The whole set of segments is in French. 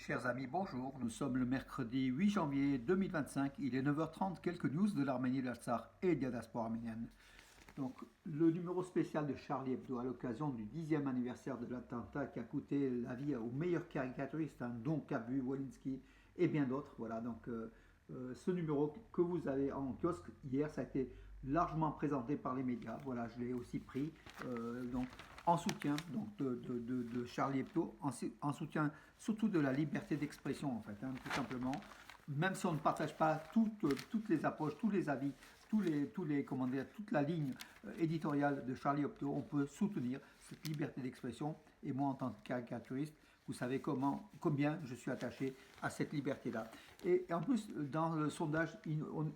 Chers amis, bonjour. Nous sommes le mercredi 8 janvier 2025. Il est 9h30. Quelques news de l'Arménie, de l'Artsakh et de la diaspora arménienne. Donc, le numéro spécial de Charlie Hebdo à l'occasion du 10e anniversaire de l'attentat qui a coûté la vie aux meilleurs caricaturistes, dont Cabu, Wolinski et bien d'autres. Voilà, donc ce numéro que vous avez en kiosque hier, ça a été largement présenté par les médias. Voilà, je l'ai aussi pris donc, en soutien donc, de Charlie Hebdo, en soutien surtout de la liberté d'expression, en fait, tout simplement. Même si on ne partage pas toutes les approches, tous les avis, comment dire, toute la ligne éditoriale de Charlie Hebdo, on peut soutenir cette liberté d'expression. Et moi, en tant que caricaturiste, vous savez combien je suis attaché à cette liberté-là. Et en plus, dans le sondage,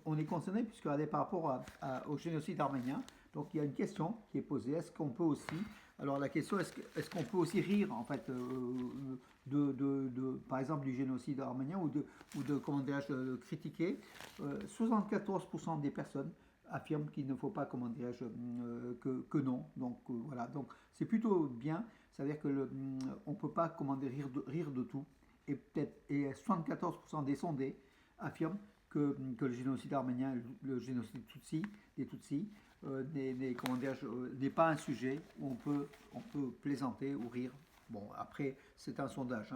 on est concerné, puisque par rapport au génocide arménien, donc il y a une question qui est posée. Est-ce qu'on peut aussi, alors la question, est-ce qu'on peut aussi rire, en fait, par exemple, du génocide arménien comment dirais-je, critiquer 74% des personnes affirment qu'il ne faut pas, comment dirais-je, que non. Donc voilà, donc c'est plutôt bien. C'est-à-dire que on peut pas, comment dire, rire de tout. Et 74% des sondés affirment que le génocide arménien, le génocide Tutsi, des Tutsis, n'est pas un sujet où on peut plaisanter ou rire. Bon, après, c'est un sondage.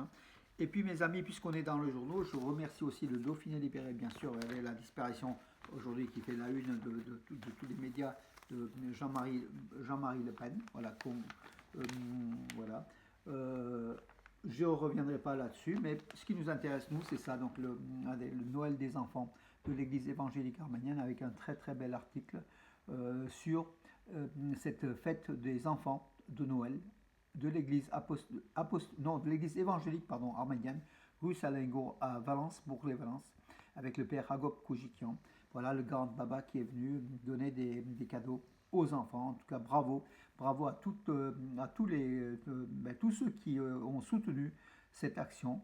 Et puis, mes amis, puisqu'on est dans le journal, je remercie aussi le Dauphiné libéré, bien sûr, avec la disparition aujourd'hui qui fait la une de tous les médias de Jean-Marie Le Pen. Voilà. Voilà. Je ne reviendrai pas là-dessus, mais ce qui nous intéresse, nous, c'est ça, donc le Noël des enfants de l'Église évangélique arménienne, avec un très très bel article sur cette fête des enfants de Noël de l'Église de l'Église évangélique arménienne, rue Salingo à Valence, Bourg-les-Valence, avec le père Agop Koujikian. Voilà le grand Baba qui est venu donner des cadeaux aux enfants. En tout cas, bravo à tous ceux qui ont soutenu cette action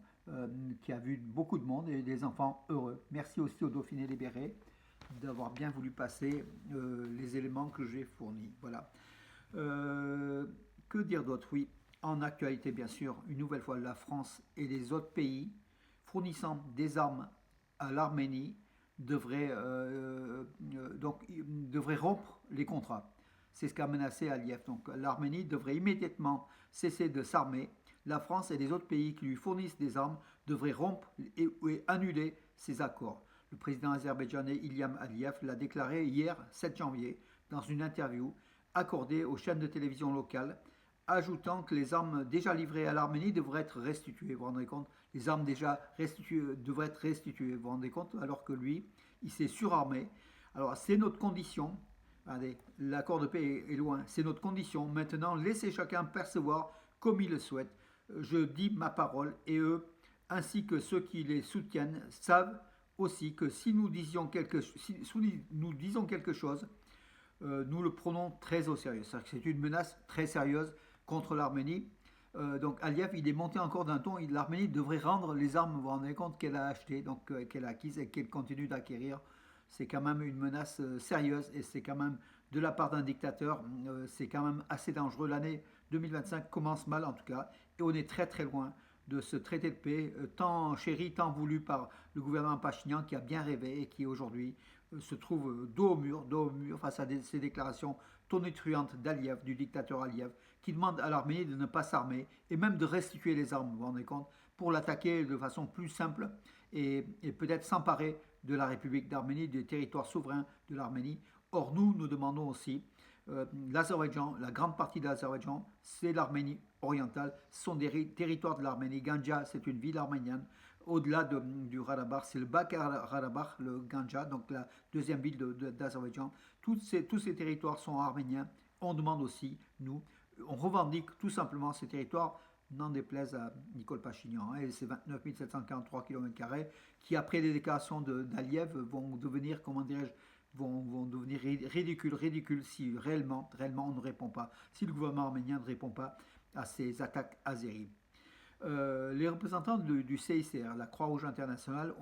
qui a vu beaucoup de monde et des enfants heureux. Merci aussi au Dauphiné libéré d'avoir bien voulu passer les éléments que j'ai fournis. Voilà. Que dire d'autre? Oui, en actualité, bien sûr, une nouvelle fois, la France et les autres pays fournissant des armes à l'Arménie devraient rompre les contrats. C'est ce qu'a menacé Aliyev. Donc l'Arménie devrait immédiatement cesser de s'armer. La France et les autres pays qui lui fournissent des armes devraient rompre et annuler ces accords. Le président azerbaïdjanais Ilham Aliyev l'a déclaré hier, 7 janvier, dans une interview accordée aux chaînes de télévision locales, ajoutant que les armes déjà livrées à l'Arménie devraient être restituées. Vous vous rendez compte? Les armes déjà restituées devraient être restituées. Vous vous rendez compte? Alors que lui, il s'est surarmé. Alors, c'est notre condition. Allez, l'accord de paix est loin. C'est notre condition. Maintenant, laissez chacun percevoir comme il le souhaite. Je dis ma parole et eux, ainsi que ceux qui les soutiennent, savent aussi que si nous disions quelque chose, nous le prenons très au sérieux. C'est une menace très sérieuse contre l'Arménie. Donc Aliyev, il est monté encore d'un ton. L'Arménie devrait rendre les armes, vous vous rendez compte, qu'elle a achetées, donc qu'elle a acquises et qu'elle continue d'acquérir. C'est quand même une menace sérieuse et c'est quand même de la part d'un dictateur, c'est quand même assez dangereux. L'année 2025 commence mal en tout cas et on est très très loin de ce traité de paix tant chéri, tant voulu par le gouvernement Pachinian qui a bien rêvé et qui aujourd'hui se trouve dos au mur face à ces déclarations tonitruantes d'Aliyev, du dictateur Aliyev, qui demande à l'Arménie de ne pas s'armer et même de restituer les armes, vous vous rendez compte, pour l'attaquer de façon plus simple et peut-être s'emparer de la République d'Arménie, des territoires souverains de l'Arménie. Or, nous demandons aussi l'Azerbaïdjan, la grande partie de l'Azerbaïdjan, c'est l'Arménie orientale, ce sont des territoires de l'Arménie. Ganja, c'est une ville arménienne. Au-delà du Karabakh, c'est le Bas-Karabakh, le Ganja, donc la deuxième ville d'Azerbaïdjan. Tous ces territoires sont arméniens. On demande aussi, on revendique tout simplement ces territoires, n'en déplaise à Nicole Pachinian, et ces 29 743 km, qui après les déclarations d'Aliyev vont devenir, comment dirais-je, vont devenir ridicules si réellement on ne répond pas, si le gouvernement arménien ne répond pas à ces attaques azéries. Les représentants du CICR, la Croix-Rouge internationale,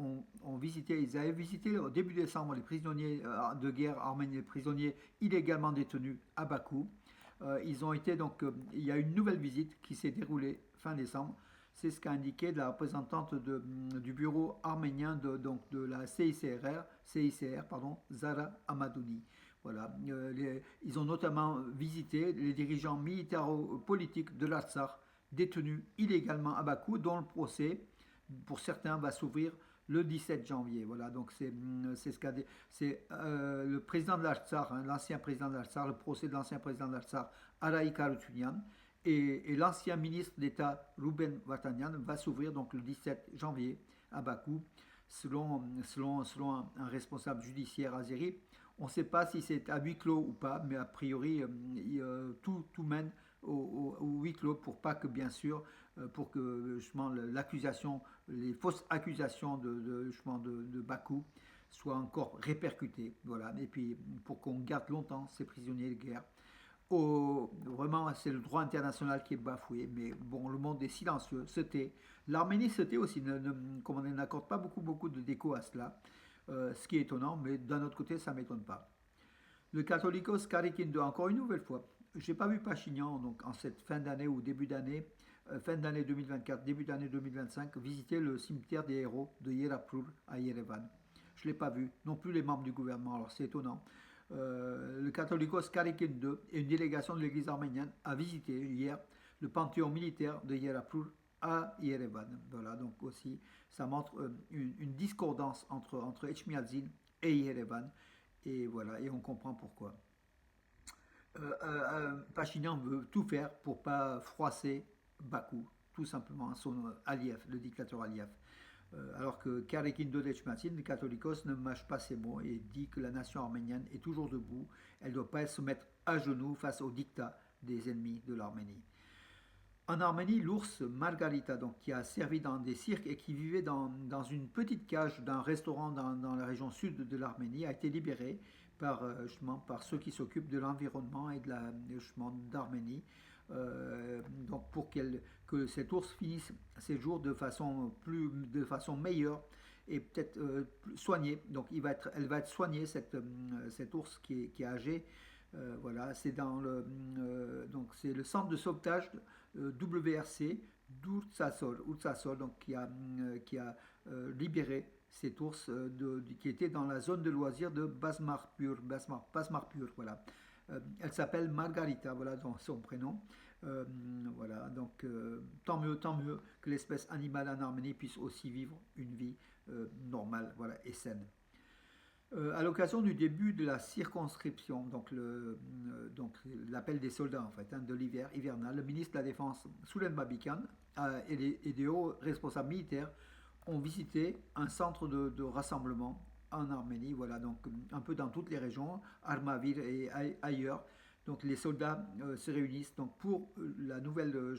ils avaient visité au début décembre les prisonniers de guerre arméniens, les prisonniers illégalement détenus à Bakou. Il y a une nouvelle visite qui s'est déroulée fin décembre C'est ce qu'a indiqué la représentante du bureau arménien de la CICR, pardon, Zara Amadouni. Voilà. Ils ont notamment visité les dirigeants militaro-politiques de l'Artsakh détenus illégalement à Bakou, dont le procès, pour certains, va s'ouvrir le 17 janvier. Voilà, donc c'est ce qu'a dit. C'est le président de l'Artsakh, hein, l'ancien président de l'Artsakh, le procès de l'ancien président de l'Artsakh, Araï Karoutunian, et l'ancien ministre d'État Ruben Vartanian va s'ouvrir donc le 17 janvier à Bakou, selon un responsable judiciaire azéri. On ne sait pas si c'est à huis clos ou pas, mais a priori, tout mène au huis clos pour pas que, bien sûr, pour que justement l'accusation, les fausses accusations de Bakou soient encore répercutées. Voilà. Et puis pour qu'on garde longtemps ces prisonniers de guerre. Vraiment, c'est le droit international qui est bafoué, mais bon, le monde est silencieux, se tait. L'Arménie se tait aussi, comme on n'accorde pas beaucoup de déco à cela, ce qui est étonnant, mais d'un autre côté, ça ne m'étonne pas. Le Catholicos Karikin II, encore une nouvelle fois, je n'ai pas vu Pachinian donc, en cette fin d'année ou début d'année, fin d'année 2024, début d'année 2025, visiter le cimetière des héros de Yerapur à Yerevan. Je ne l'ai pas vu, non plus les membres du gouvernement, alors c'est étonnant. Le Catholicos Karikin II et une délégation de l'église arménienne a visité hier le panthéon militaire de Yerapur à Yerevan. Voilà, donc aussi, ça montre une discordance entre Etchmiadzin et Yerevan. Et voilà, et on comprend pourquoi. Pachinian veut tout faire pour ne pas froisser Bakou, tout simplement, son Aliyev, le dictateur Aliyev. Alors que Karekin Dodechmatin, le catholicos, ne mâche pas ses mots et dit que la nation arménienne est toujours debout. Elle ne doit pas se mettre à genoux face au dictat des ennemis de l'Arménie. En Arménie, l'ours Margarita, donc, qui a servi dans des cirques et qui vivait dans une petite cage d'un restaurant dans la région sud de l'Arménie, a été libéré par ceux qui s'occupent de l'environnement et d'Arménie. Donc pour que cet ours finisse ses jours de façon meilleure et peut-être soignée. Donc elle va être soignée, cet ours qui est âgé. Voilà, c'est donc c'est le centre de sauvetage WRC d'Urtsasol, donc qui a libéré cet ours qui était dans la zone de loisirs de Basmarpur, voilà. Elle s'appelle Margarita, voilà dans son prénom. Voilà, donc tant mieux que l'espèce animale en Arménie puisse aussi vivre une vie normale, voilà, et saine. À l'occasion du début de la circonscription, donc l'appel des soldats en fait, hein, de l'hiver hivernal, le ministre de la Défense Soulen Babikan et des hauts responsables militaires ont visité un centre de rassemblement en Arménie, voilà, donc un peu dans toutes les régions, Armavir et ailleurs. Donc les soldats se réunissent donc pour la nouvelle,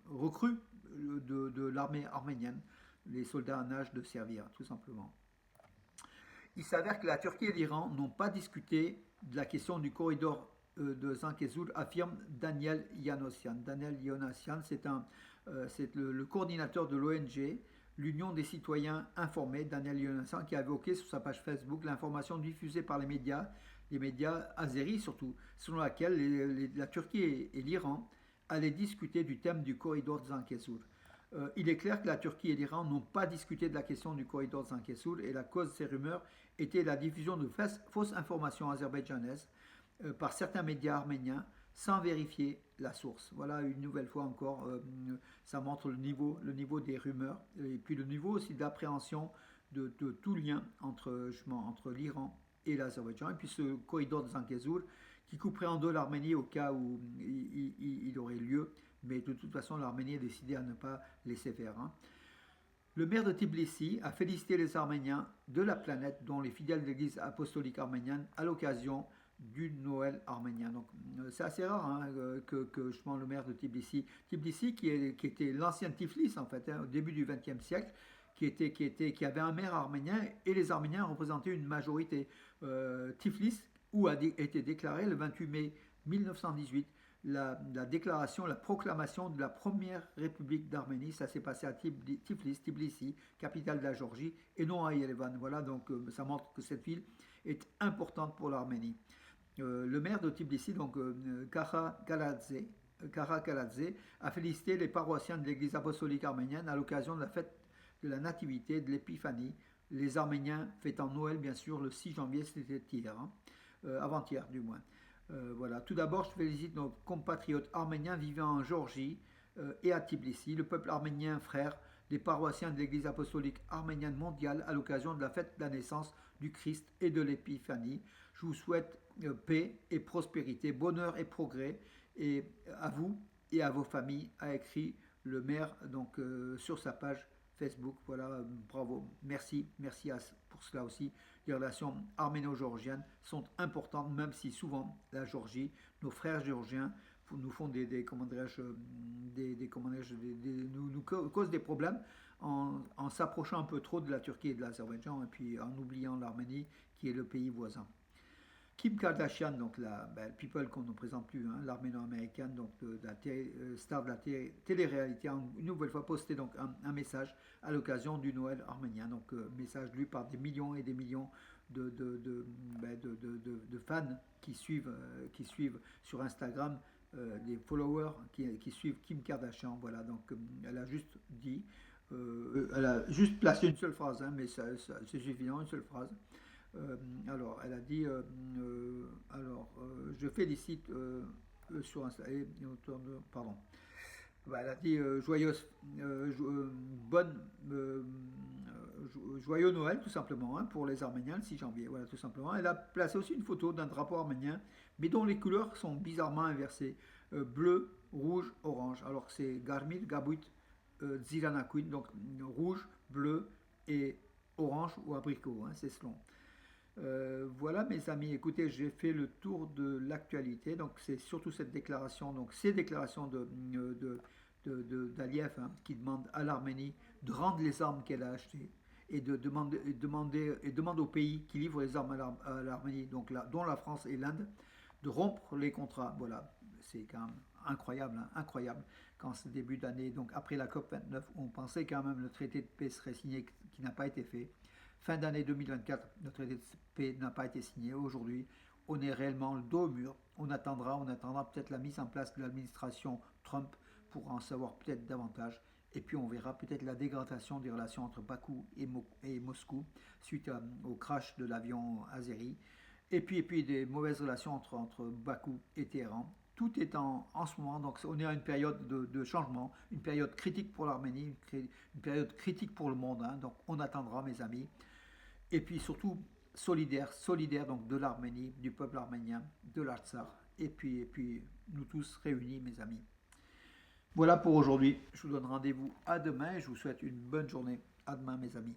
recrue de l'armée arménienne, les soldats en âge de servir, tout simplement. Il s'avère que la Turquie et l'Iran n'ont pas discuté de la question du corridor de Zangezur, affirme Daniel Yanossian. Daniel Yanossian, c'est le coordinateur de l'ONG, l'Union des citoyens informés, Daniel Yanossian, qui a évoqué sur sa page Facebook l'information diffusée par les médias azéris surtout, selon laquelle la Turquie et l'Iran allaient discuter du thème du corridor de Zangezur. Il est clair que la Turquie et l'Iran n'ont pas discuté de la question du corridor de Zangezur et la cause de ces rumeurs était la diffusion de fausses informations azerbaïdjanaises par certains médias arméniens sans vérifier la source. Voilà, une nouvelle fois encore, ça montre le niveau des rumeurs et puis le niveau aussi d'appréhension de tout lien entre l'Iran et l'Azerbaïdjan. Et puis ce corridor de Zangezur qui couperait en deux l'Arménie au cas où il aurait lieu. Mais de toute façon, l'Arménie a décidé à ne pas laisser faire. Hein. Le maire de Tbilissi a félicité les Arméniens de la planète, dont les fidèles de l'Église apostolique arménienne, à l'occasion du Noël arménien. Donc, c'est assez rare hein, que justement le maire de Tbilissi qui était l'ancien Tiflis en fait, hein, au début du XXe siècle, qui avait un maire arménien et les Arméniens représentaient une majorité. Tiflis, où a été déclaré le 28 mai 1918 la proclamation de la première république d'Arménie. Ça s'est passé à Tbilissi, capitale de la Géorgie, et non à Yerevan. Voilà, donc ça montre que cette ville est importante pour l'Arménie. Le maire de Tbilissi, donc Kaha Galadze, Karakaladze a félicité les paroissiens de l'Église apostolique arménienne à l'occasion de la fête de la Nativité de l'Épiphanie. Les Arméniens fêtant Noël, bien sûr, le 6 janvier, c'était hier, hein, avant-hier du moins. Voilà. Tout d'abord, je félicite nos compatriotes arméniens vivant en Géorgie et à Tbilissi, le peuple arménien frère des paroissiens de l'Église apostolique arménienne mondiale à l'occasion de la fête de la naissance du Christ et de l'Épiphanie. Je vous souhaite paix et prospérité, bonheur et progrès, et à vous et à vos familles, a écrit le maire donc sur sa page Facebook. Voilà, bravo, merci pour cela aussi. Les relations arméno-géorgiennes sont importantes, même si souvent la Géorgie, nos frères géorgiens nous font nous causent des problèmes en s'approchant un peu trop de la Turquie et de l'Azerbaïdjan, et puis en oubliant l'Arménie qui est le pays voisin. Kim Kardashian, donc la people qu'on ne présente plus, hein, l'arméno-américaine, donc star de la télé-réalité, a une nouvelle fois posté donc un message à l'occasion du Noël arménien. Donc message lu par des millions et des millions de fans qui suivent sur Instagram, des followers qui suivent Kim Kardashian. Voilà, donc elle a juste dit, elle a juste placé une seule phrase, hein, mais c'est suffisant, une seule phrase. Alors, elle a dit, je félicite sur Instagram, pardon. Elle a dit joyeux Noël, tout simplement, hein, pour les Arméniens le 6 janvier. Voilà, tout simplement. Elle a placé aussi une photo d'un drapeau arménien, mais dont les couleurs sont bizarrement inversées, bleu, rouge, orange. Alors que c'est Garmir, Gabuit, Ziranakuin, donc rouge, bleu et orange ou abricot, hein, c'est selon. Voilà mes amis, écoutez, j'ai fait le tour de l'actualité, donc c'est surtout cette déclaration, donc ces déclarations d'Aliyev, hein, qui demande à l'Arménie de rendre les armes qu'elle a achetées et demande aux pays qui livrent les armes à l'Arménie, donc dont la France et l'Inde, de rompre les contrats. Voilà, c'est quand même incroyable, hein, incroyable, quand ce début d'année, donc après la COP29, on pensait quand même le traité de paix serait signé, qui n'a pas été fait. Fin d'année 2024, le traité de paix n'a pas été signé. Aujourd'hui, on est réellement le dos au mur. On attendra peut-être la mise en place de l'administration Trump pour en savoir peut-être davantage. Et puis on verra peut-être la dégradation des relations entre Bakou et Moscou suite au crash de l'avion azéri. Et puis des mauvaises relations entre Bakou et Téhéran. Tout est en ce moment, donc on est à une période de changement, une période critique pour l'Arménie, une période critique pour le monde, hein, donc on attendra mes amis. Et puis surtout solidaire donc de l'Arménie, du peuple arménien, de l'Artsakh, et puis nous tous réunis mes amis. Voilà pour aujourd'hui, je vous donne rendez-vous à demain et je vous souhaite une bonne journée. À demain mes amis.